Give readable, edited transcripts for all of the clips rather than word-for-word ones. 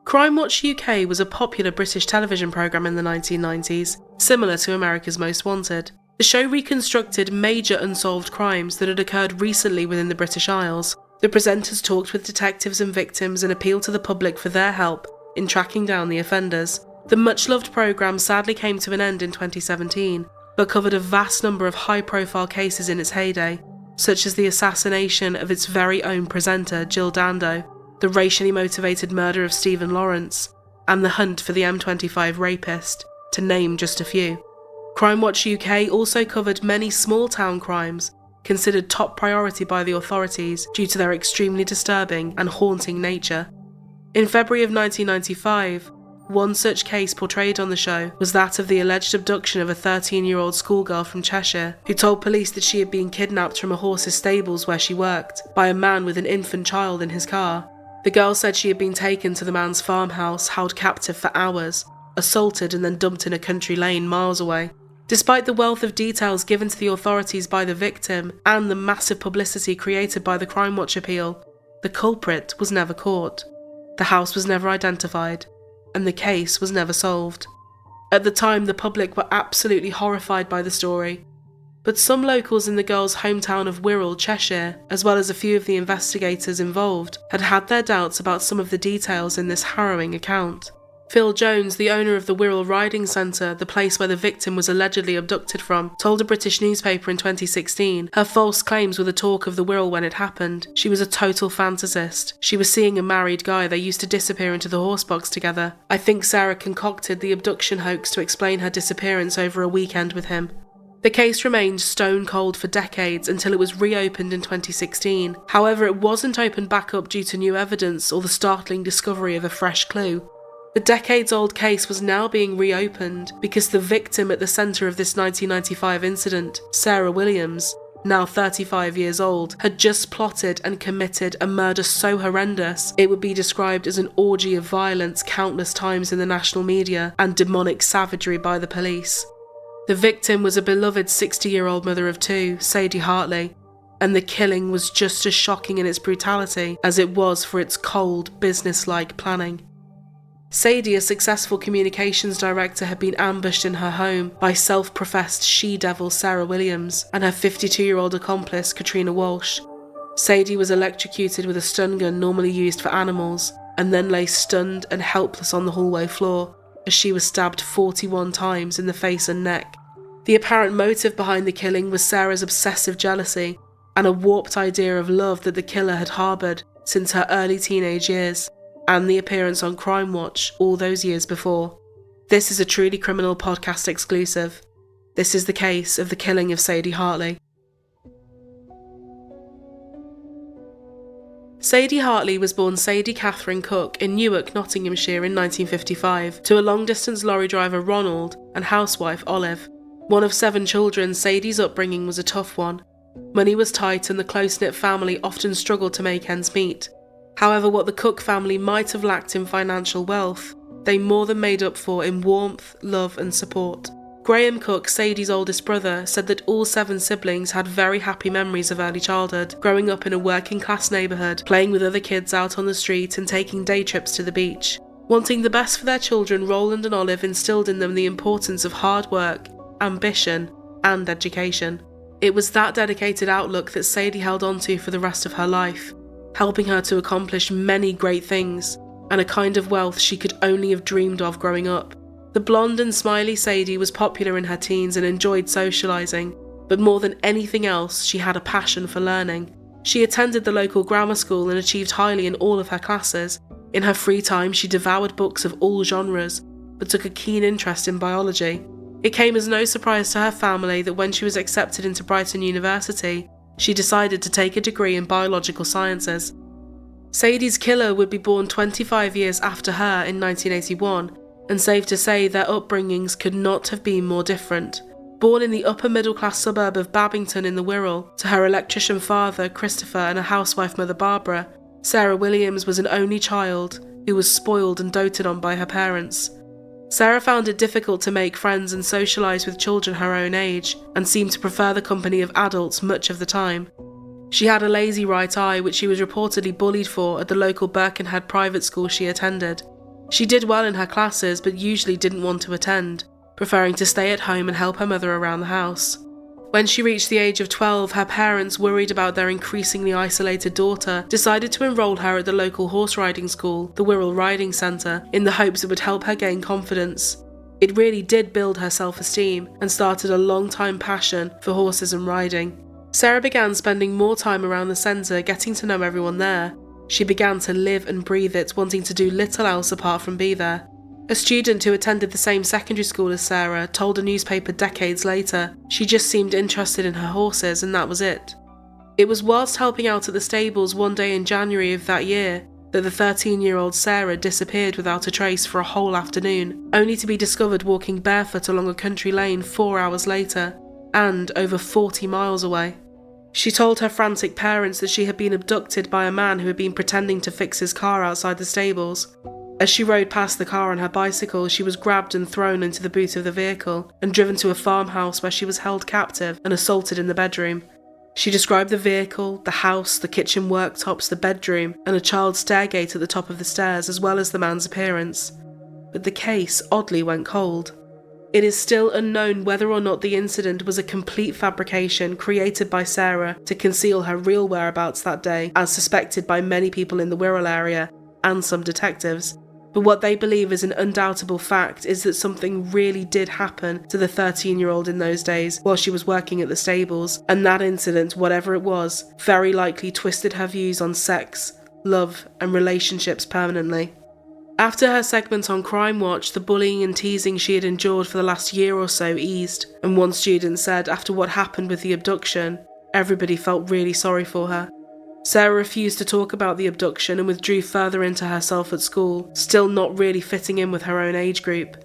Crime Watch UK was a popular British television programme in the 1990s, similar to America's Most Wanted. The show reconstructed major unsolved crimes that had occurred recently within the British Isles. The presenters talked with detectives and victims and appealed to the public for their help in tracking down the offenders. The much-loved programme sadly came to an end in 2017, but covered a vast number of high-profile cases in its heyday, such as the assassination of its very own presenter, Jill Dando, the racially motivated murder of Stephen Lawrence, and the hunt for the M25 rapist, to name just a few. Crime Watch UK also covered many small-town crimes, considered top priority by the authorities due to their extremely disturbing and haunting nature. In February of 1995, one such case portrayed on the show was that of the alleged abduction of a 13-year-old schoolgirl from Cheshire, who told police that she had been kidnapped from a horse's stables where she worked by a man with an infant child in his car. The girl said she had been taken to the man's farmhouse, held captive for hours, assaulted and then dumped in a country lane miles away. Despite the wealth of details given to the authorities by the victim and the massive publicity created by the Crime Watch appeal, the culprit was never caught. The house was never identified, and the case was never solved. At the time, the public were absolutely horrified by the story, but some locals in the girl's hometown of Wirral, Cheshire, as well as a few of the investigators involved, had had their doubts about some of the details in this harrowing account. Phil Jones, the owner of the Wirral Riding Centre, the place where the victim was allegedly abducted from, told a British newspaper in 2016 her false claims were the talk of the Wirral when it happened. She was a total fantasist. She was seeing a married guy. They used to disappear into the horse box together. I think Sarah concocted the abduction hoax to explain her disappearance over a weekend with him. The case remained stone cold for decades until it was reopened in 2016. However, it wasn't opened back up due to new evidence or the startling discovery of a fresh clue. The decades-old case was now being reopened because the victim at the centre of this 1995 incident, Sarah Williams, now 35 years old, had just plotted and committed a murder so horrendous it would be described as an orgy of violence countless times in the national media and demonic savagery by the police. The victim was a beloved 60-year-old mother of two, Sadie Hartley, and the killing was just as shocking in its brutality as it was for its cold, business-like planning. Sadie, a successful communications director, had been ambushed in her home by self-professed she-devil Sarah Williams and her 52-year-old accomplice Katrina Walsh. Sadie was electrocuted with a stun gun normally used for animals, and then lay stunned and helpless on the hallway floor as she was stabbed 41 times in the face and neck. The apparent motive behind the killing was Sarah's obsessive jealousy and a warped idea of love that the killer had harboured since her early teenage years, and the appearance on Crime Watch all those years before. This is a Truly Criminal podcast exclusive. This is the case of the killing of Sadie Hartley. Sadie Hartley was born Sadie Catherine Cook in Newark, Nottinghamshire in 1955 to a long-distance lorry driver Ronald and housewife Olive. One of 7 children, Sadie's upbringing was a tough one. Money was tight and the close-knit family often struggled to make ends meet. However, what the Cook family might have lacked in financial wealth, they more than made up for in warmth, love and support. Graham Cook, Sadie's oldest brother, said that all 7 siblings had very happy memories of early childhood, growing up in a working-class neighbourhood, playing with other kids out on the street and taking day trips to the beach. Wanting the best for their children, Roland and Olive instilled in them the importance of hard work, ambition and education. It was that dedicated outlook that Sadie held on to for the rest of her life, helping her to accomplish many great things, and a kind of wealth she could only have dreamed of growing up. The blonde and smiley Sadie was popular in her teens and enjoyed socialising, but more than anything else, she had a passion for learning. She attended the local grammar school and achieved highly in all of her classes. In her free time, she devoured books of all genres, but took a keen interest in biology. It came as no surprise to her family that when she was accepted into Brighton University, she decided to take a degree in biological sciences. Sadie's killer would be born 25 years after her in 1981, and safe to say their upbringings could not have been more different. Born in the upper middle class suburb of Babington in the Wirral, to her electrician father Christopher and a housewife mother Barbara, Sarah Williams was an only child who was spoiled and doted on by her parents. Sarah found it difficult to make friends and socialise with children her own age, and seemed to prefer the company of adults much of the time. She had a lazy right eye, which she was reportedly bullied for at the local Birkenhead private school she attended. She did well in her classes but usually didn't want to attend, preferring to stay at home and help her mother around the house. When she reached the age of 12, her parents, worried about their increasingly isolated daughter, decided to enroll her at the local horse riding school, the Wirral Riding Centre, in the hopes it would help her gain confidence. It really did build her self-esteem and started a long-time passion for horses and riding. Sarah began spending more time around the centre, getting to know everyone there. She began to live and breathe it, wanting to do little else apart from be there. A student who attended the same secondary school as Sarah told a newspaper decades later she just seemed interested in her horses and that was it. It was whilst helping out at the stables one day in January of that year that the 13-year-old Sarah disappeared without a trace for a whole afternoon, only to be discovered walking barefoot along a country lane 4 hours later, and over 40 miles away. She told her frantic parents that she had been abducted by a man who had been pretending to fix his car outside the stables. As she rode past the car on her bicycle, she was grabbed and thrown into the boot of the vehicle and driven to a farmhouse where she was held captive and assaulted in the bedroom. She described the vehicle, the house, the kitchen worktops, the bedroom, and a child's stairgate at the top of the stairs, as well as the man's appearance. But the case oddly went cold. It is still unknown whether or not the incident was a complete fabrication created by Sarah to conceal her real whereabouts that day, as suspected by many people in the Wirral area and some detectives. But what they believe is an undoubtable fact is that something really did happen to the 13-year-old in those days while she was working at the stables, and that incident, whatever it was, very likely twisted her views on sex, love, and relationships permanently. After her segment on Crime Watch, the bullying and teasing she had endured for the last year or so eased, and one student said after what happened with the abduction, everybody felt really sorry for her. Sarah refused to talk about the abduction and withdrew further into herself at school, still not really fitting in with her own age group.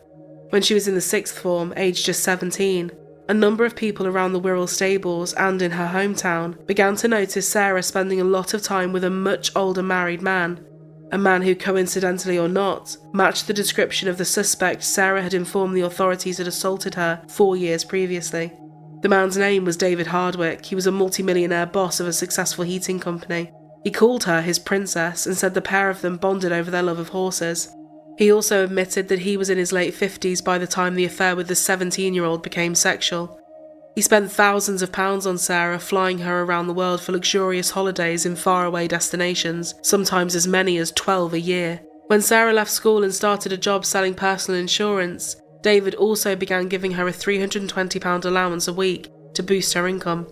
When she was in the 6th form, aged just 17, a number of people around the Wirral stables and in her hometown began to notice Sarah spending a lot of time with a much older married man, a man who, coincidentally or not, matched the description of the suspect Sarah had informed the authorities had assaulted her 4 years previously. The man's name was David Hardwick. He was a multi-millionaire boss of a successful heating company. He called her his princess and said the pair of them bonded over their love of horses. He also admitted that he was in his late 50s by the time the affair with the 17-year-old became sexual. He spent thousands of pounds on Sarah, flying her around the world for luxurious holidays in faraway destinations, sometimes as many as 12 a year. When Sarah left school and started a job selling personal insurance, David also began giving her a £320 allowance a week to boost her income.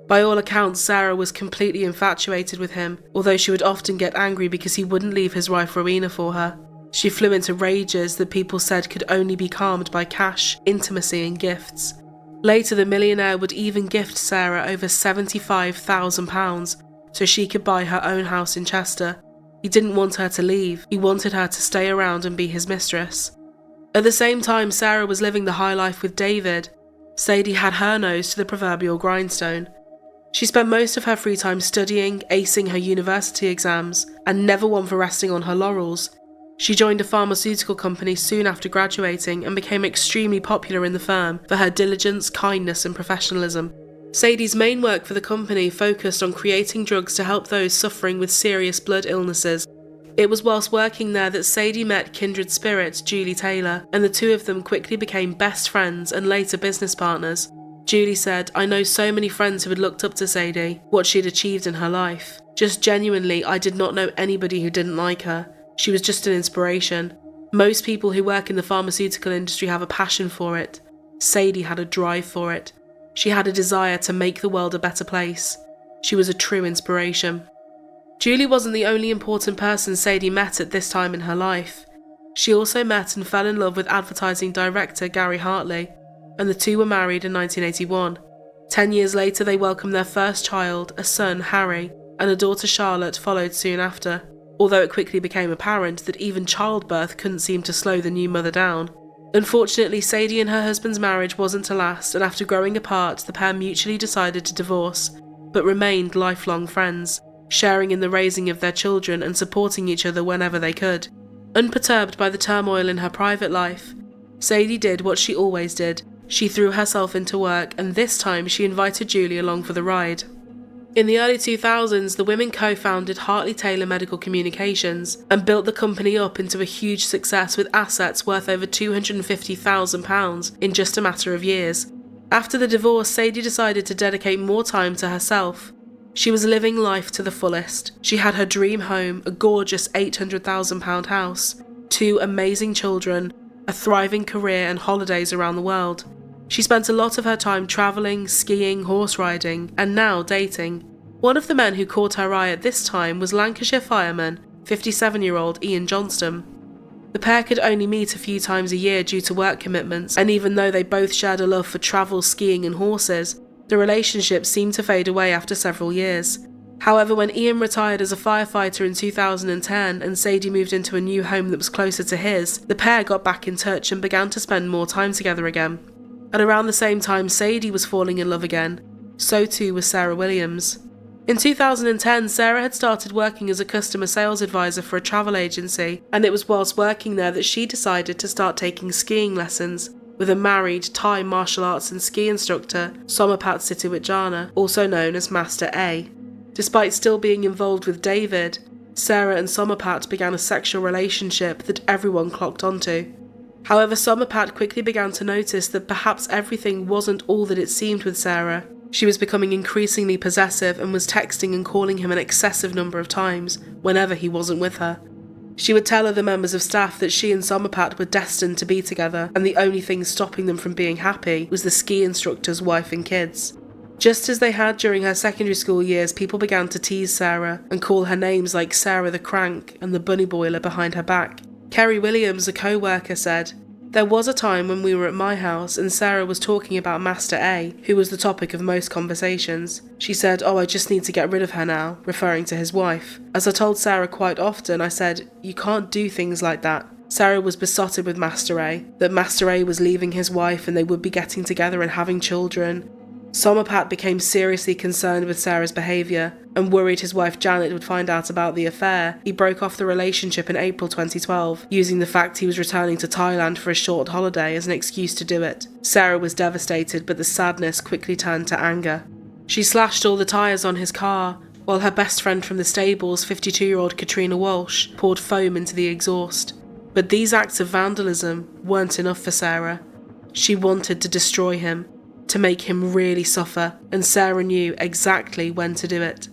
By all accounts, Sarah was completely infatuated with him, although she would often get angry because he wouldn't leave his wife Rowena for her. She flew into rages that people said could only be calmed by cash, intimacy and gifts. Later, the millionaire would even gift Sarah over £75,000 so she could buy her own house in Chester. He didn't want her to leave, he wanted her to stay around and be his mistress. At the same time Sarah was living the high life with David, Sadie had her nose to the proverbial grindstone. She spent most of her free time studying, acing her university exams, and never one for resting on her laurels. She joined a pharmaceutical company soon after graduating and became extremely popular in the firm for her diligence, kindness and professionalism. Sadie's main work for the company focused on creating drugs to help those suffering with serious blood illnesses. It was whilst working there that Sadie met kindred spirit Julie Taylor, and the two of them quickly became best friends and later business partners. Julie said, "I know so many friends who had looked up to Sadie, what she'd achieved in her life. Just genuinely, I did not know anybody who didn't like her. She was just an inspiration. Most people who work in the pharmaceutical industry have a passion for it. Sadie had a drive for it. She had a desire to make the world a better place. She was a true inspiration." Julie wasn't the only important person Sadie met at this time in her life. She also met and fell in love with advertising director Gary Hartley, and the two were married in 1981. 10 years later, they welcomed their first child, a son, Harry, and a daughter, Charlotte, followed soon after. Although it quickly became apparent that even childbirth couldn't seem to slow the new mother down. Unfortunately, Sadie and her husband's marriage wasn't to last, and after growing apart, the pair mutually decided to divorce, but remained lifelong friends, sharing in the raising of their children and supporting each other whenever they could. Unperturbed by the turmoil in her private life, Sadie did what she always did. She threw herself into work, and this time she invited Julie along for the ride. In the early 2000s, the women co-founded Hartley Taylor Medical Communications and built the company up into a huge success with assets worth over £250,000 in just a matter of years. After the divorce, Sadie decided to dedicate more time to herself. She was living life to the fullest. She had her dream home, a gorgeous £800,000 house, 2 amazing children, a thriving career and holidays around the world. She spent a lot of her time travelling, skiing, horse riding, and now dating. One of the men who caught her eye at this time was Lancashire fireman, 57-year-old Ian Johnston. The pair could only meet a few times a year due to work commitments, and even though they both shared a love for travel, skiing and horses, the relationship seemed to fade away after several years. However, when Ian retired as a firefighter in 2010 and Sadie moved into a new home that was closer to his, the pair got back in touch and began to spend more time together again. At around the same time Sadie was falling in love again, so too was Sarah Williams. In 2010, Sarah had started working as a customer sales advisor for a travel agency, and it was whilst working there that she decided to start taking skiing lessons with a married Thai martial arts and ski instructor, Somapat Sitiwatjana, also known as Master A. Despite still being involved with David, Sarah and Somapat began a sexual relationship that everyone clocked onto. However, Somapat quickly began to notice that perhaps everything wasn't all that it seemed with Sarah. She was becoming increasingly possessive and was texting and calling him an excessive number of times whenever he wasn't with her. She would tell other members of staff that she and Somapat were destined to be together, and the only thing stopping them from being happy was the ski instructor's wife and kids. Just as they had during her secondary school years, people began to tease Sarah and call her names like Sarah the Crank and the Bunny Boiler behind her back. Kerry Williams, a co-worker, said, "There was a time when we were at my house and Sarah was talking about Master A, who was the topic of most conversations. She said, 'Oh, I just need to get rid of her now,' referring to his wife. As I told Sarah quite often, I said, 'You can't do things like that.' Sarah was besotted with Master A, that Master A was leaving his wife and they would be getting together and having children. Somapat became seriously concerned with Sarah's behaviour and worried his wife Janet would find out about the affair. He broke off the relationship in April 2012, using the fact he was returning to Thailand for a short holiday as an excuse to do it. Sarah was devastated, but the sadness quickly turned to anger. She slashed all the tyres on his car, while her best friend from the stables, 52-year-old Katrina Walsh, poured foam into the exhaust. But these acts of vandalism weren't enough for Sarah. She wanted to destroy him, to make him really suffer, and Sarah knew exactly when to do it.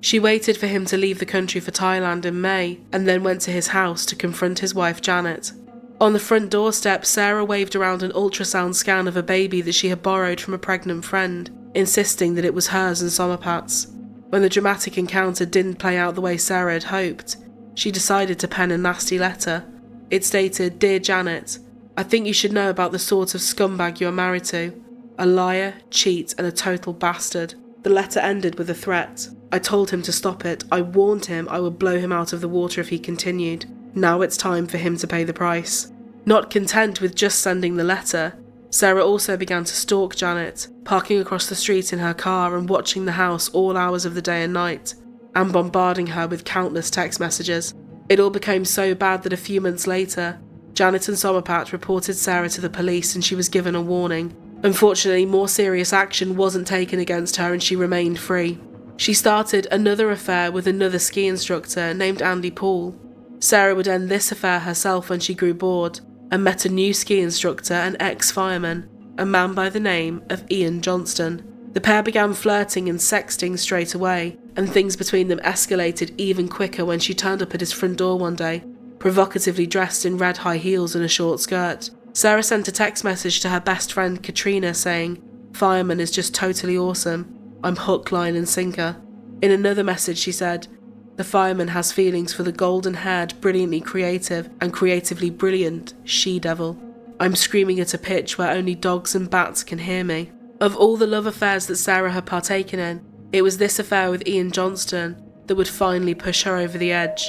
She waited for him to leave the country for Thailand in May, and then went to his house to confront his wife Janet. On the front doorstep, Sarah waved around an ultrasound scan of a baby that she had borrowed from a pregnant friend, insisting that it was hers and Somapat's. When the dramatic encounter didn't play out the way Sarah had hoped, she decided to pen a nasty letter. It stated, "Dear Janet, I think you should know about the sort of scumbag you are married to. A liar, cheat, and a total bastard." The letter ended with a threat. I told him to stop it. I warned him I would blow him out of the water if he continued. Now it's time for him to pay the price. Not content with just sending the letter, Sarah also began to stalk Janet, parking across the street in her car and watching the house all hours of the day and night, and bombarding her with countless text messages. It all became so bad that a few months later, Janet and Somapat reported Sarah to the police and she was given a warning. Unfortunately, more serious action wasn't taken against her and she remained free. She started another affair with another ski instructor named Andy Paul. Sarah would end this affair herself when she grew bored and met a new ski instructor, an ex-fireman, a man by the name of Ian Johnston. The pair began flirting and sexting straight away, and things between them escalated even quicker when she turned up at his front door one day, provocatively dressed in red high heels and a short skirt. Sarah sent a text message to her best friend Katrina saying, "Fireman is just totally awesome. I'm hook, line and sinker." In another message she said, "The fireman has feelings for the golden-haired, brilliantly creative and creatively brilliant she-devil. I'm screaming at a pitch where only dogs and bats can hear me." Of all the love affairs that Sarah had partaken in, it was this affair with Ian Johnston that would finally push her over the edge.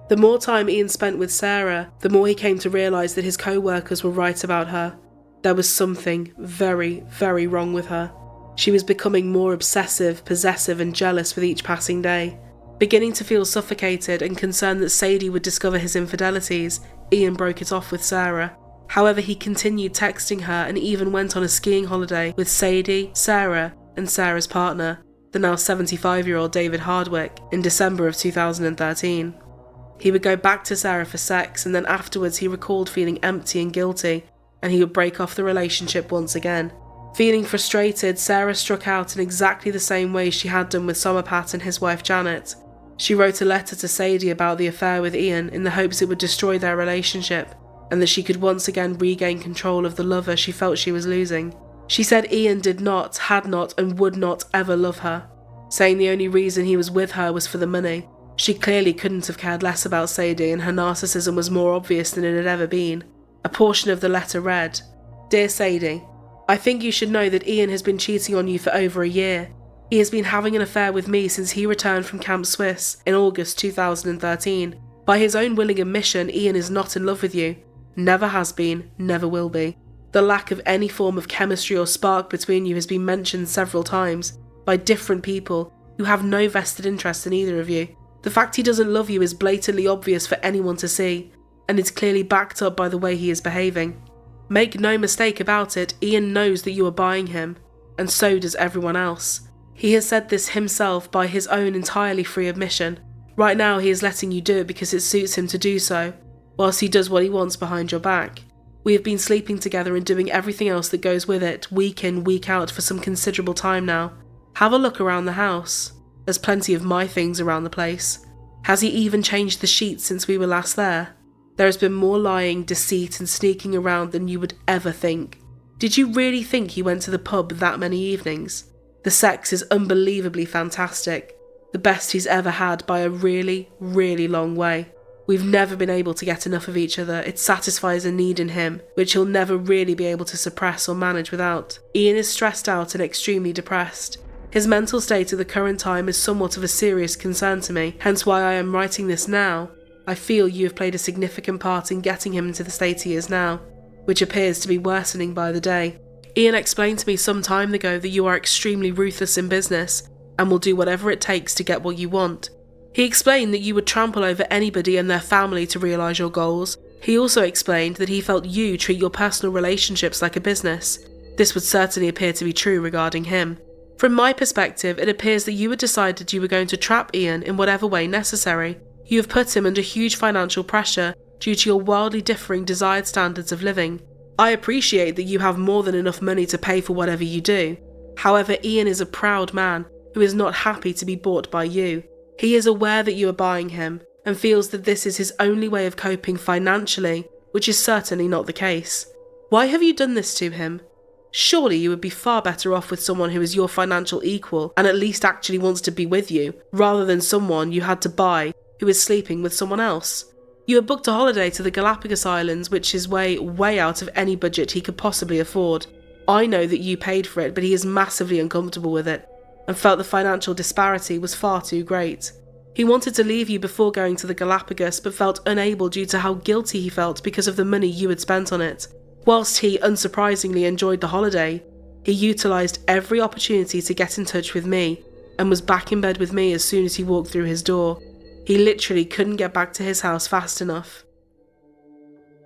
The more time Ian spent with Sarah, the more he came to realise that his co-workers were right about her. There was something very, very wrong with her. She was becoming more obsessive, possessive and jealous with each passing day. Beginning to feel suffocated and concerned that Sadie would discover his infidelities, Ian broke it off with Sarah. However, he continued texting her and even went on a skiing holiday with Sadie, Sarah and Sarah's partner, the now 75-year-old David Hardwick, in December of 2013. He would go back to Sarah for sex, and then afterwards he recalled feeling empty and guilty, and he would break off the relationship once again. Feeling frustrated, Sarah struck out in exactly the same way she had done with Somerpat and his wife Janet. She wrote a letter to Sadie about the affair with Ian in the hopes it would destroy their relationship, and that she could once again regain control of the lover she felt she was losing. She said Ian did not, had not and would not ever love her, saying the only reason he was with her was for the money. She clearly couldn't have cared less about Sadie, and her narcissism was more obvious than it had ever been. A portion of the letter read, "Dear Sadie, I think you should know that Ian has been cheating on you for over a year. He has been having an affair with me since he returned from Camp Swiss in August 2013. By his own willing admission, Ian is not in love with you. Never has been, never will be. The lack of any form of chemistry or spark between you has been mentioned several times by different people who have no vested interest in either of you. The fact he doesn't love you is blatantly obvious for anyone to see, and it's clearly backed up by the way he is behaving. Make no mistake about it, Ian knows that you are buying him, and so does everyone else. He has said this himself by his own entirely free admission. Right now he is letting you do it because it suits him to do so, whilst he does what he wants behind your back. We have been sleeping together and doing everything else that goes with it, week in, week out for some considerable time now. Have a look around the house. There's plenty of my things around the place. Has he even changed the sheets since we were last there? There has been more lying, deceit and sneaking around than you would ever think. Did you really think he went to the pub that many evenings? The sex is unbelievably fantastic. The best he's ever had by a really, really long way. We've never been able to get enough of each other. It satisfies a need in him, which he'll never really be able to suppress or manage without. Ian is stressed out and extremely depressed. His mental state at the current time is somewhat of a serious concern to me, hence why I am writing this now. I feel you have played a significant part in getting him into the state he is now, which appears to be worsening by the day. Ian explained to me some time ago that you are extremely ruthless in business and will do whatever it takes to get what you want. He explained that you would trample over anybody and their family to realise your goals. He also explained that he felt you treat your personal relationships like a business. This would certainly appear to be true regarding him. From my perspective, it appears that you had decided you were going to trap Ian in whatever way necessary. You have put him under huge financial pressure due to your wildly differing desired standards of living. I appreciate that you have more than enough money to pay for whatever you do. However, Ian is a proud man who is not happy to be bought by you. He is aware that you are buying him and feels that this is his only way of coping financially, which is certainly not the case. Why have you done this to him? Surely you would be far better off with someone who is your financial equal and at least actually wants to be with you, rather than someone you had to buy who is sleeping with someone else. You have booked a holiday to the Galapagos Islands, which is way out of any budget he could possibly afford. I know that you paid for it, but he is massively uncomfortable with it, and felt the financial disparity was far too great. He wanted to leave you before going to the Galapagos, but felt unable due to how guilty he felt because of the money you had spent on it. Whilst he, unsurprisingly, enjoyed the holiday, he utilised every opportunity to get in touch with me, and was back in bed with me as soon as he walked through his door. He literally couldn't get back to his house fast enough.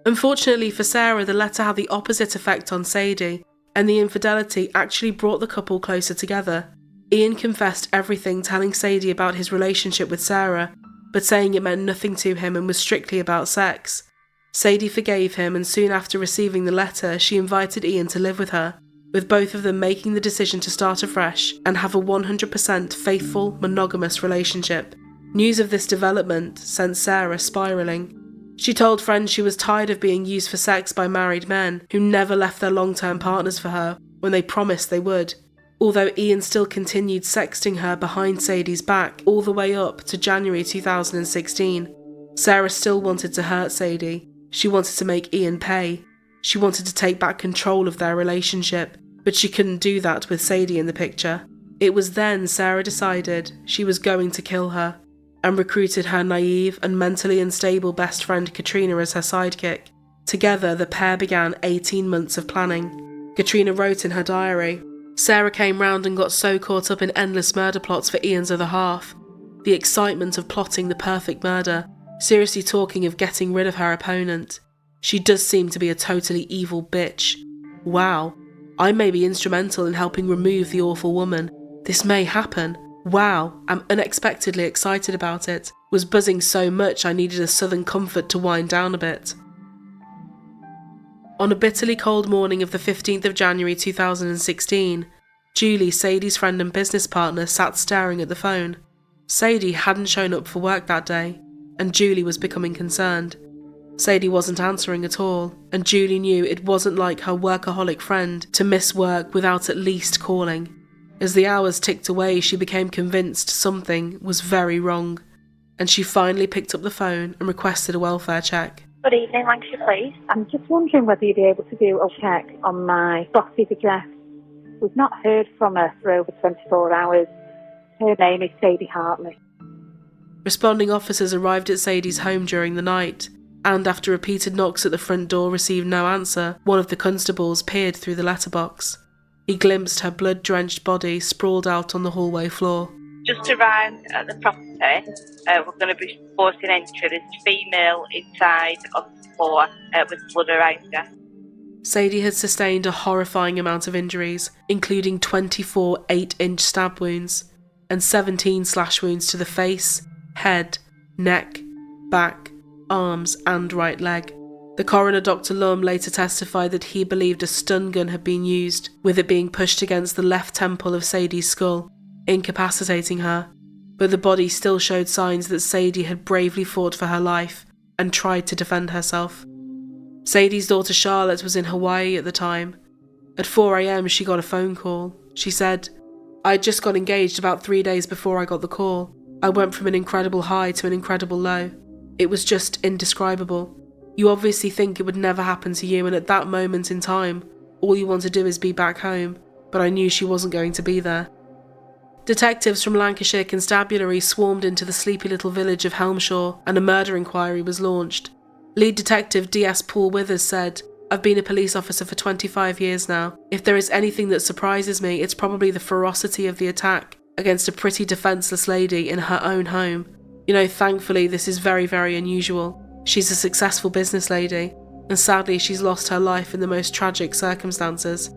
Unfortunately for Sarah, the letter had the opposite effect on Sadie, and the infidelity actually brought the couple closer together. Ian confessed everything, telling Sadie about his relationship with Sarah, but saying it meant nothing to him and was strictly about sex. Sadie forgave him, and soon after receiving the letter, she invited Ian to live with her, with both of them making the decision to start afresh and have a 100% faithful, monogamous relationship. News of this development sent Sarah spiralling. She told friends she was tired of being used for sex by married men who never left their long-term partners for her when they promised they would. Although Ian still continued sexting her behind Sadie's back all the way up to January 2016, Sarah still wanted to hurt Sadie. She wanted to make Ian pay. She wanted to take back control of their relationship, but she couldn't do that with Sadie in the picture. It was then Sarah decided she was going to kill her, and recruited her naive and mentally unstable best friend Katrina as her sidekick. Together, the pair began 18 months of planning. Katrina wrote in her diary, Sarah came round and got so caught up in endless murder plots for Ian's other half. The excitement of plotting the perfect murder, seriously talking of getting rid of her opponent. She does seem to be a totally evil bitch. Wow, I may be instrumental in helping remove the awful woman. This may happen. Wow, I'm unexpectedly excited about it. Was buzzing so much I needed a southern comfort to wind down a bit. On a bitterly cold morning of the 15th of January 2016, Julie, Sadie's friend and business partner, sat staring at the phone. Sadie hadn't shown up for work that day, and Julie was becoming concerned. Sadie wasn't answering at all, and Julie knew it wasn't like her workaholic friend to miss work without at least calling. As the hours ticked away, she became convinced something was very wrong, and she finally picked up the phone and requested a welfare check. Good evening, Lancashire Police. I'm just wondering whether you'd be able to do a check on my boss's address. We've not heard from her for over 24 hours. Her name is Sadie Hartley. Responding officers arrived at Sadie's home during the night, and after repeated knocks at the front door received no answer, one of the constables peered through the letterbox. He glimpsed her blood-drenched body sprawled out on the hallway floor. Just arrived at the property. We're going to be forcing entry. There's a female inside on the floor with blood around her. Sadie had sustained a horrifying amount of injuries, including 24 8-inch stab wounds and 17 slash wounds to the face, head, neck, back, arms and right leg. The coroner, Dr. Lum, later testified that he believed a stun gun had been used, with it being pushed against the left temple of Sadie's skull, incapacitating her, but the body still showed signs that Sadie had bravely fought for her life and tried to defend herself. Sadie's daughter Charlotte was in Hawaii at the time. At 4 a.m. she got a phone call. She said, "I'd just got engaged about 3 days before I got the call. I went from an incredible high to an incredible low. It was just indescribable. You obviously think it would never happen to you, and at that moment in time, all you want to do is be back home, but I knew she wasn't going to be there." Detectives from Lancashire Constabulary swarmed into the sleepy little village of Helmshaw, and a murder inquiry was launched. Lead Detective D.S. Paul Withers said, "I've been a police officer for 25 years now. If there is anything that surprises me, it's probably the ferocity of the attack against a pretty defenceless lady in her own home. You know, thankfully this is very, very unusual. She's a successful business lady, and sadly she's lost her life in the most tragic circumstances."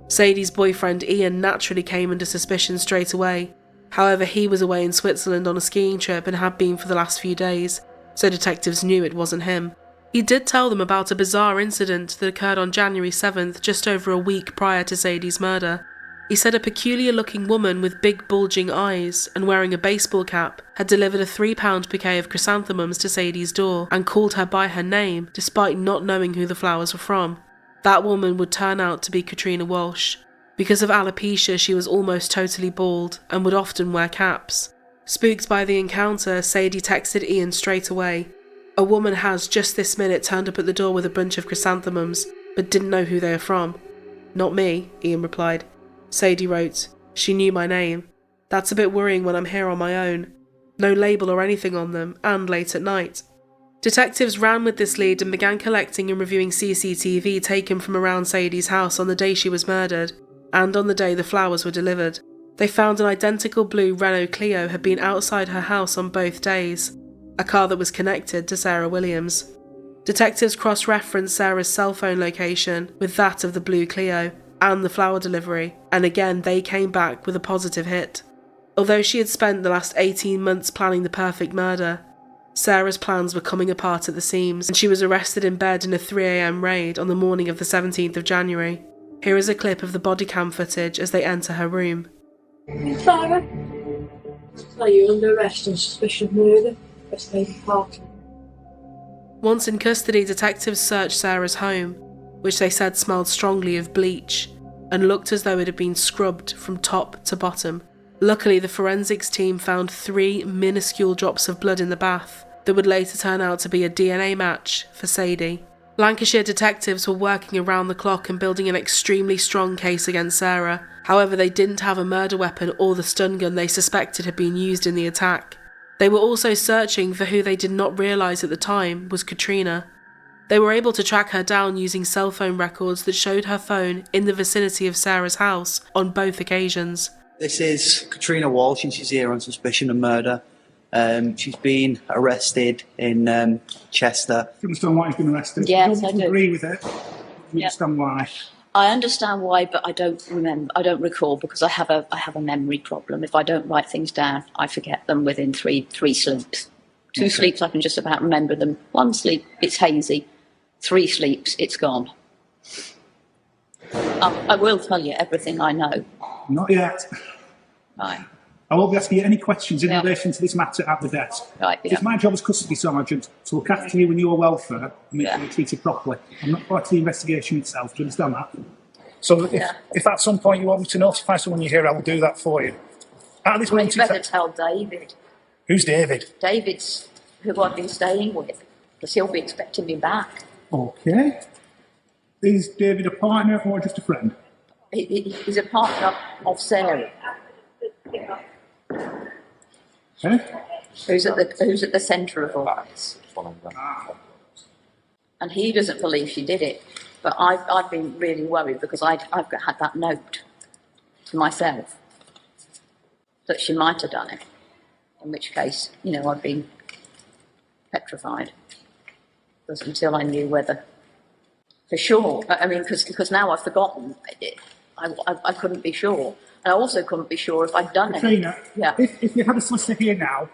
Sadie's boyfriend Ian naturally came under suspicion straight away. However, he was away in Switzerland on a skiing trip and had been for the last few days, so detectives knew it wasn't him. He did tell them about a bizarre incident that occurred on January 7th, just over a week prior to Sadie's murder. He said a peculiar-looking woman with big bulging eyes and wearing a baseball cap had delivered a £3 bouquet of chrysanthemums to Sadie's door and called her by her name, despite not knowing who the flowers were from. That woman would turn out to be Katrina Walsh. Because of alopecia, she was almost totally bald and would often wear caps. Spooked by the encounter, Sadie texted Ian straight away. "A woman has just this minute turned up at the door with a bunch of chrysanthemums, but didn't know who they are from." "Not me," Ian replied. Sadie wrote, "She knew my name. That's a bit worrying when I'm here on my own. No label or anything on them, and late at night." Detectives ran with this lead and began collecting and reviewing CCTV taken from around Sadie's house on the day she was murdered, and on the day the flowers were delivered. They found an identical blue Renault Clio had been outside her house on both days, a car that was connected to Sarah Williams. Detectives cross-referenced Sarah's cell phone location with that of the blue Clio and the flower delivery, and again they came back with a positive hit. Although she had spent the last 18 months planning the perfect murder, Sarah's plans were coming apart at the seams, and she was arrested in bed in a 3 a.m. raid on the morning of the 17th of January. Here is a clip of the body cam footage as they enter her room. "Sarah, are you under arrest on suspicion of murder for Sadie Hartley?" Once in custody, detectives searched Sarah's home, which they said smelled strongly of bleach and looked as though it had been scrubbed from top to bottom. Luckily, the forensics team found 3 minuscule drops of blood in the bath that would later turn out to be a DNA match for Sadie. Lancashire detectives were working around the clock and building an extremely strong case against Sarah. However, they didn't have a murder weapon or the stun gun they suspected had been used in the attack. They were also searching for who they did not realise at the time was Katrina. They were able to track her down using cell phone records that showed her phone in the vicinity of Sarah's house on both occasions. This is Katrina Walsh, and she's here on suspicion of murder. She's been arrested in Chester. Do you understand why he's been arrested? Yes, I I do. agree with it. You understand why? I understand why, but I don't remember. I don't recall because I have a memory problem. If I don't write things down, I forget them within three sleeps. Two sleeps, I can just about remember them. One sleep, it's hazy. 3 sleeps, it's gone. I will tell you everything I know. Not yet. Right. I won't be asking you any questions in relation to this matter at the desk. Right, It's my job as custody sergeant to look after you and your welfare and make sure you're treated properly. I'm not part of the investigation itself. Do you understand that? So if at some point you want me to notify someone you're here, I will do that for you. Out of this Well, you better tell David. Who's David? David's who I've been staying with, because he'll be expecting me back. Okay. Is David a partner or just a friend? He's a partner of Sarah. Okay. Who's at the centre of all this. And he doesn't believe she did it. But I've been really worried because I've had that note to myself that she might have done it. In which case, I've been petrified. Because until I knew whether, for sure, I mean, because now I've forgotten, I couldn't be sure. And I also couldn't be sure if I'd done it. Katrina, Yeah. if you had a solicitor here now,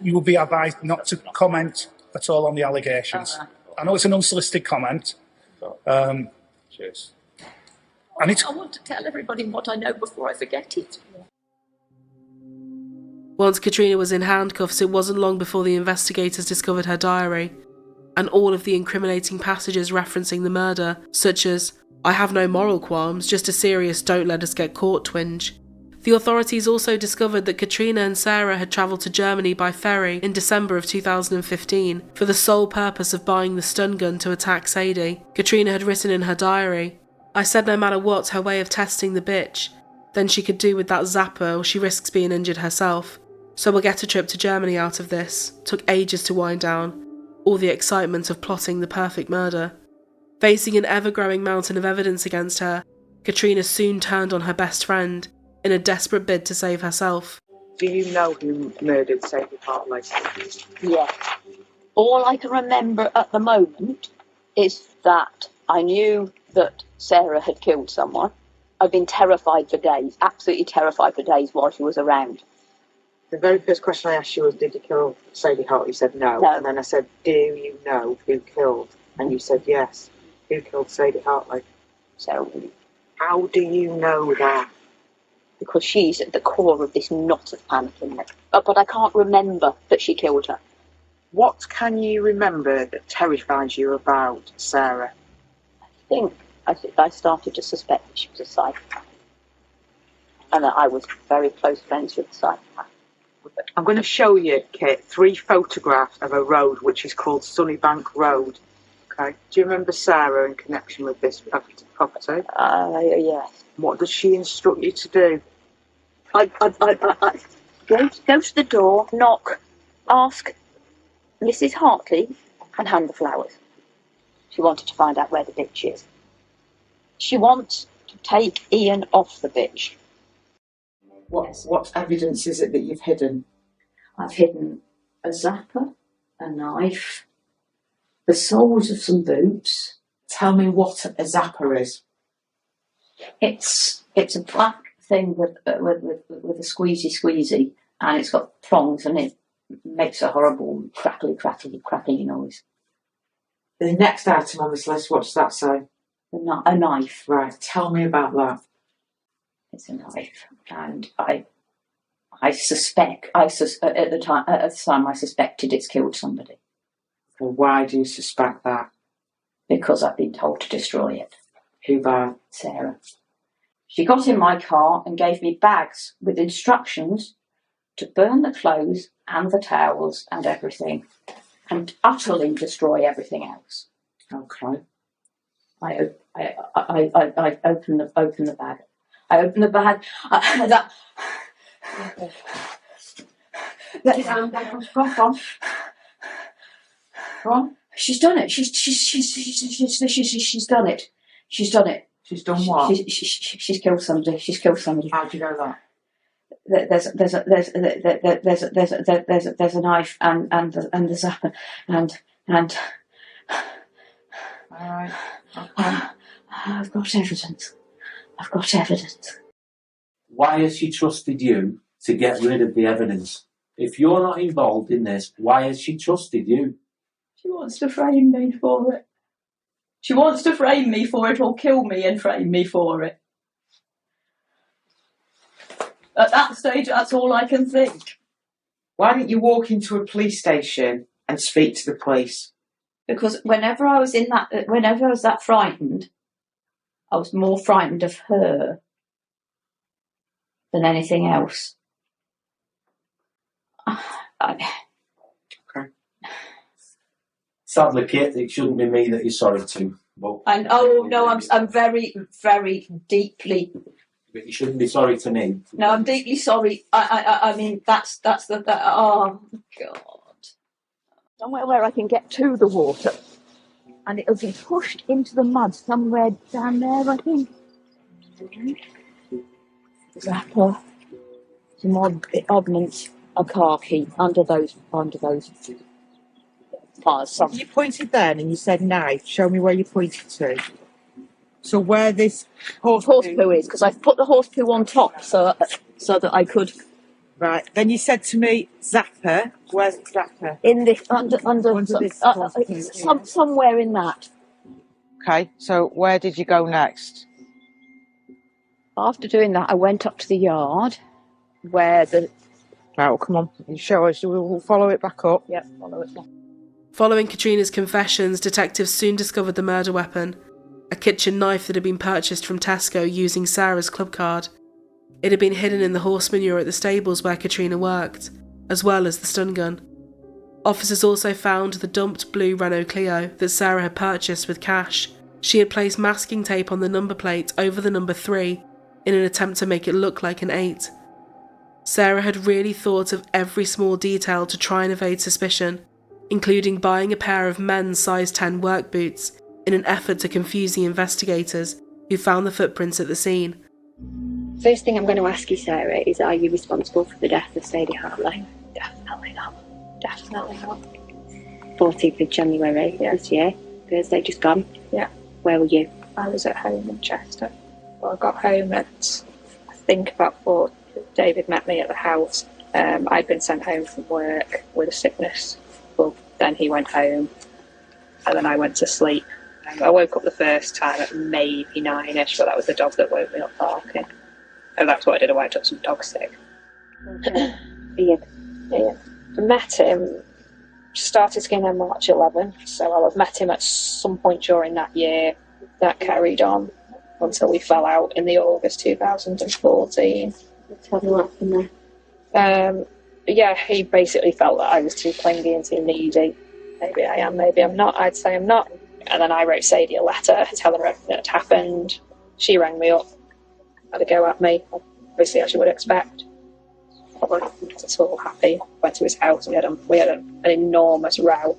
you will be advised not to comment at all on the allegations. Right. I know it's an unsolicited comment. Cheers. And it's I want to tell everybody what I know before I forget it. Once Katrina was in handcuffs, it wasn't long before the investigators discovered her diary and all of the incriminating passages referencing the murder, such as, "I have no moral qualms, just a serious don't let us get caught twinge." The authorities also discovered that Katrina and Sarah had travelled to Germany by ferry in December of 2015 for the sole purpose of buying the stun gun to attack Sadie. Katrina had written in her diary, "I said no matter what her way of testing the bitch, then she could do with that zapper or she risks being injured herself. So we'll get a trip to Germany out of this. Took ages to wind down. All the excitement of plotting the perfect murder." Facing an ever-growing mountain of evidence against her, Katrina soon turned on her best friend in a desperate bid to save herself. Do you know who murdered Sadie Hartley? Yeah. All I can remember at the moment is that I knew that Sarah had killed someone. I've been terrified for days, absolutely terrified for days while she was around. The very first question I asked you was, did you kill Sadie Hartley? You said no. And then I said, do you know who killed? And you said yes. Who killed Sadie Hartley? Sarah Williams. How do you know that? Because she's at the core of this knot of panic in me. But I can't remember that she killed her. What can you remember that terrifies you about Sarah? I think I started to suspect that she was a psychopath. And that I was very close friends with the psychopath. I'm going to show you, Kit, 3 photographs of a road which is called Sunnybank Road. Okay. Do you remember Sarah in connection with this property? Yes. What does she instruct you to do? I go to the door, knock, ask Mrs. Hartley, and hand the flowers. She wanted to find out where the bitch is. She wants to take Ian off the bitch. What evidence is it that you've hidden? I've hidden a zapper, a knife, the soles of some boots. Tell me what a zapper is. It's a black thing with a squeezy, and it's got prongs, and it makes a horrible crackly noise. The next item on this list, what does that say? A knife. Right, tell me about that. It's a knife, and at the time I suspected it's killed somebody. Well, why do you suspect that? Because I've been told to destroy it. Who by? Sarah. She got in my car and gave me bags with instructions to burn the clothes and the towels and everything, and utterly destroy everything else. Okay. I opened the bag. I opened the bag. Let it down. Go on. She's done it. She's done it. She's done it. She's done what? She's killed somebody. She's killed somebody. How'd you know that? There's a knife and the zapper and. All right. Okay. I've got evidence. I've got evidence. Why has she trusted you to get rid of the evidence? If you're not involved in this, why has she trusted you? She wants to frame me for it. She wants to frame me for it or kill me and frame me for it. At that stage, that's all I can think. Why didn't you walk into a police station and speak to the police? Because whenever I was that frightened, I was more frightened of her than anything else. Okay. Sadly, Kit, it shouldn't be me that you're sorry to. But And oh no, I'm very, very deeply. But you shouldn't be sorry to me. No, I'm deeply sorry. I mean, that's the. Oh God. Somewhere where I can get to the water. And it'll be pushed into the mud somewhere down there, I think. Zapper, some oddments, a car key under those piles. You pointed then and you said knife. Show me where you pointed to. So where this horse poo is, because I've put the horse poo on top so that I could. Right. Then you said to me, zapper. Where's the zapper? In this under this somewhere in that. Okay. So where did you go next? After doing that, I went up to the yard where the. Right. Well, come on. You show us. We'll follow it back up. Yep. Follow it back. Following Katrina's confessions, detectives soon discovered the murder weapon, a kitchen knife that had been purchased from Tesco using Sarah's club card. It had been hidden in the horse manure at the stables where Katrina worked, as well as the stun gun. Officers also found the dumped blue Renault Clio that Sarah had purchased with cash. She had placed masking tape on the number plate over the number 3 in an attempt to make it look like an 8. Sarah had really thought of every small detail to try and evade suspicion, including buying a pair of men's size 10 work boots in an effort to confuse the investigators who found the footprints at the scene. First thing I'm going to ask you, Sarah, is are you responsible for the death of Sadie Hartley? Definitely not. Definitely not. 14th of January this year, Thursday just gone. Yeah. Where were you? I was at home in Chester. Well, I got home at, I think, about 4. David met me at the house. I'd been sent home from work with a sickness. Well, then he went home, and then I went to sleep. I woke up the first time at maybe 9ish, but that was the dog that woke me up barking. And that's what I did. I took some dog sick. Ian. I met him, started skiing on March 11, so I'll have met him at some point during that year. That carried on until we fell out in the August 2014. Tell me what happened there. Yeah, he basically felt that I was too clingy and too needy. Maybe I am, maybe I'm not. I'd say I'm not. And then I wrote Sadie a letter telling her everything that had happened. She rang me up, had a go at me, obviously as you would expect. I was all happy. Went to his house and we had an enormous row.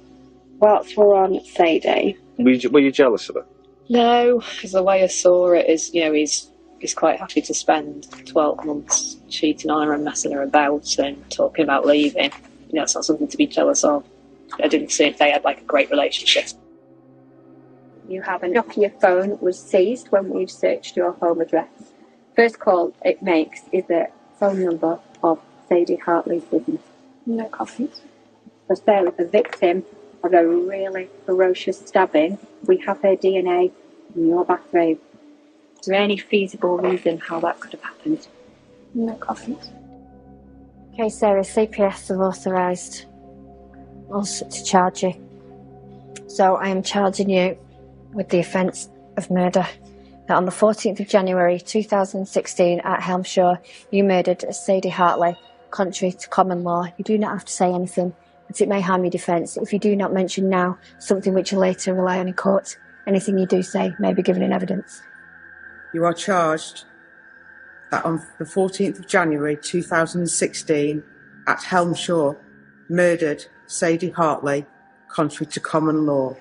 Whilst we're on Sadie. Were you jealous of her? No, because the way I saw it is, he's quite happy to spend 12 months cheating on her and messing her about and talking about leaving. It's not something to be jealous of. I didn't see if they had a great relationship. You have a Nokia phone was seized when we've searched your home address. First call it makes is the phone number of Sadie Hartley's business. No coffee. For Sarah, the victim of a really ferocious stabbing, we have her DNA in your bathroom. Is there any feasible reason how that could have happened? No coffee. Okay, Sarah, CPS have authorised us to charge you. So I am charging you with the offence of murder. That on the 14th of January 2016 at Helmshire, you murdered Sadie Hartley, contrary to common law. You do not have to say anything, but it may harm your defence if you do not mention now something which you later rely on in court. Anything you do say may be given in evidence. You are charged that on the 14th of January 2016 at Helmshire, murdered Sadie Hartley, contrary to common law?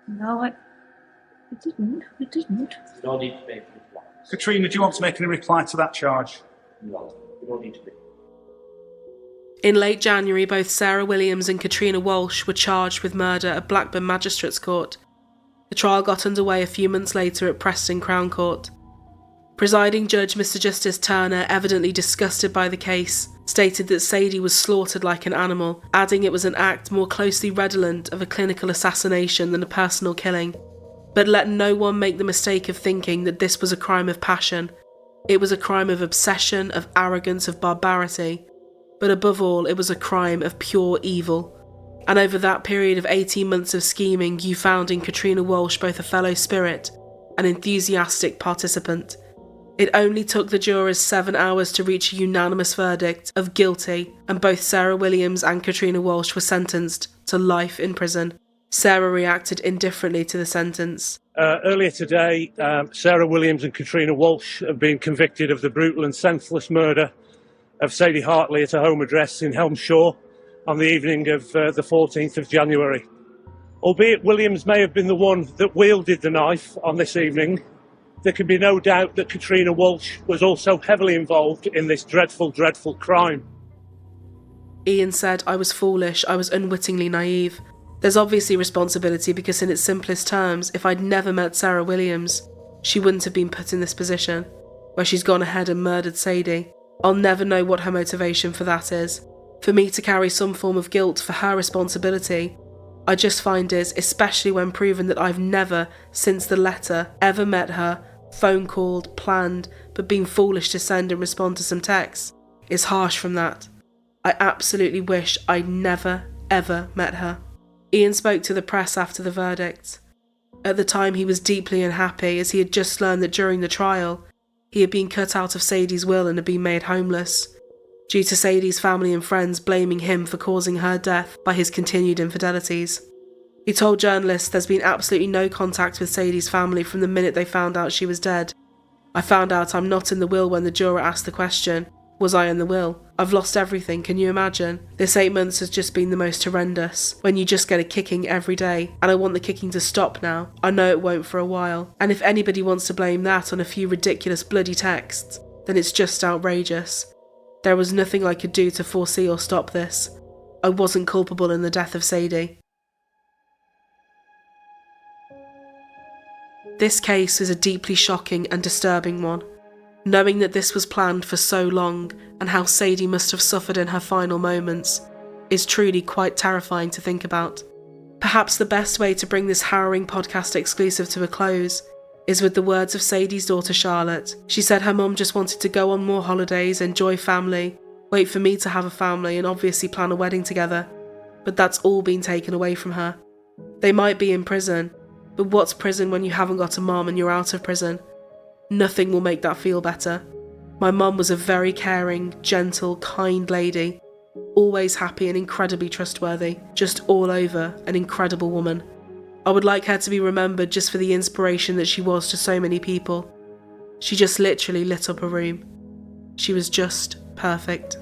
No, it didn't. It didn't. You don't need to make replies. Katrina, do you want to make any reply to that charge? No, you don't need to make. In late January, both Sarah Williams and Katrina Walsh were charged with murder at Blackburn Magistrates Court. The trial got underway a few months later at Preston Crown Court. Presiding Judge Mr Justice Turner, evidently disgusted by the case, stated that Sadie was slaughtered like an animal, adding it was an act more closely redolent of a clinical assassination than a personal killing. But let no one make the mistake of thinking that this was a crime of passion. It was a crime of obsession, of arrogance, of barbarity. But above all, it was a crime of pure evil. And over that period of 18 months of scheming, you found in Katrina Walsh both a fellow spirit, an enthusiastic participant. It only took the jurors 7 hours to reach a unanimous verdict of guilty, and both Sarah Williams and Katrina Walsh were sentenced to life in prison. Sarah reacted indifferently to the sentence. Earlier today, Sarah Williams and Katrina Walsh have been convicted of the brutal and senseless murder of Sadie Hartley at her home address in Helmshaw on the evening of the 14th of January. Albeit Williams may have been the one that wielded the knife on this evening, there can be no doubt that Katrina Walsh was also heavily involved in this dreadful, dreadful crime. Ian said, "I was foolish, I was unwittingly naive. There's obviously responsibility because in its simplest terms, if I'd never met Sarah Williams, she wouldn't have been put in this position, where she's gone ahead and murdered Sadie. I'll never know what her motivation for that is. For me to carry some form of guilt for her responsibility, I just find is, especially when proven that I've never, since the letter, ever met her, phone called, planned, but been foolish to send and respond to some texts, is harsh from that. I absolutely wish I'd never, ever met her." Ian spoke to the press after the verdict. At the time he was deeply unhappy as he had just learned that during the trial, he had been cut out of Sadie's will and had been made homeless, due to Sadie's family and friends blaming him for causing her death by his continued infidelities. He told journalists there's been absolutely no contact with Sadie's family from the minute they found out she was dead. "I found out I'm not in the will when the juror asked the question, was I in the will? I've lost everything, can you imagine? This 8 months has just been the most horrendous, when you just get a kicking every day, and I want the kicking to stop now. I know it won't for a while, and if anybody wants to blame that on a few ridiculous bloody texts, then it's just outrageous. There was nothing I could do to foresee or stop this. I wasn't culpable in the death of Sadie." This case is a deeply shocking and disturbing one. Knowing that this was planned for so long and how Sadie must have suffered in her final moments is truly quite terrifying to think about. Perhaps the best way to bring this harrowing podcast exclusive to a close is with the words of Sadie's daughter Charlotte. She said her mum just wanted to go on more holidays, enjoy family, wait for me to have a family and obviously plan a wedding together. But that's all been taken away from her. They might be in prison, but what's prison when you haven't got a mum and you're out of prison? Nothing will make that feel better. My mum was a very caring, gentle, kind lady, always happy and incredibly trustworthy, just all over an incredible woman. I would like her to be remembered just for the inspiration that she was to so many people. She just literally lit up a room. She was just perfect.